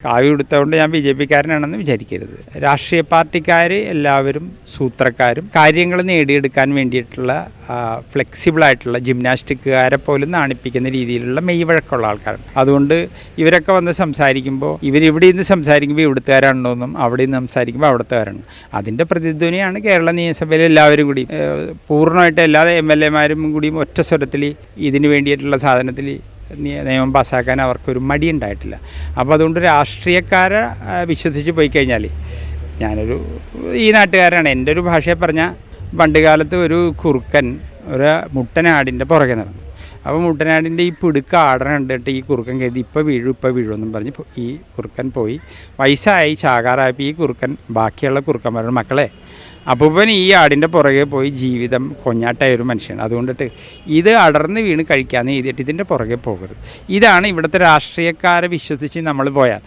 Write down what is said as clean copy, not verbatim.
കാവ്യ കൊടുത്തതുകൊണ്ട് ഞാൻ B J പിക്കാരനാണെന്ന് വിചാരിക്കരുത്. രാഷ്ട്രീയ പാർട്ടിക്കാർ എല്ലാവരും സൂത്രക്കാരും കാര്യങ്ങൾ നേടിയെടുക്കാൻ വേണ്ടിയിട്ടുള്ള ഫ്ലെക്സിബിളായിട്ടുള്ള ജിംനാസ്റ്റിക്കുകാരെ പോലും നാണിപ്പിക്കുന്ന രീതിയിലുള്ള മെയ്വഴക്കമുള്ള ആൾക്കാരാണ്. അതുകൊണ്ട് ഇവരൊക്കെ വന്ന് സംസാരിക്കുമ്പോൾ ഇവരിവിടെ നിന്ന് സംസാരിക്കുമ്പോൾ ഇവിടുത്തുകാരാണെന്നും അവിടെ നിന്ന് സംസാരിക്കുമ്പോൾ അവിടുത്തുകാരാണ്. അതിൻ്റെ പ്രതിധ്വനിയാണ് കേരള നിയമസഭയിൽ എല്ലാവരും കൂടി പൂർണ്ണമായിട്ട് എല്ലാ MLA-മാരും കൂടിയും ഒറ്റ സ്വരത്തിൽ ഇതിന് വേണ്ടിയിട്ടുള്ള സാധനത്തിൽ നിയമം പാസ്സാക്കാൻ അവർക്കൊരു മടിയുണ്ടായിട്ടില്ല. അപ്പോൾ അതുകൊണ്ട് രാഷ്ട്രീയക്കാരെ വിശ്വസിച്ച് പോയി കഴിഞ്ഞാൽ ഈ നാട്ടുകാരാണ്. എൻ്റെ ഒരു ഭാഷയെ പറഞ്ഞാൽ പണ്ട് കാലത്ത് ഒരു കുറുക്കൻ ഒരു മുട്ടനാടിൻ്റെ പുറകെ നടന്നു. അപ്പോൾ മുട്ടനാടിൻ്റെ ഈ പിടുക്ക ആടന കണ്ടിട്ട് ഈ കുറുക്കൻ കരുതി ഇപ്പോൾ വീഴുമെന്നും പറഞ്ഞ് ഈ കുറുക്കൻ പോയി വയസ്സായി ചാകാറായപ്പോൾ ഈ കുറുക്കൻ ബാക്കിയുള്ള കുറുക്കന്മാരുടെ മക്കളെ അപ്പൂപ്പൻ ഈ ആടിൻ്റെ പുറകെ പോയി ജീവിതം കൊഞ്ഞാട്ടായ ഒരു മനുഷ്യനാണ്. അതുകൊണ്ടിട്ട് ഇത് അടർന്ന് വീണ് കഴിക്കാമെന്ന് എഴുതിയിട്ട് ഇതിൻ്റെ പുറകെ പോകരുത്. ഇതാണ് ഇവിടുത്തെ രാഷ്ട്രീയക്കാരെ വിശ്വസിച്ച് നമ്മൾ പോയാൽ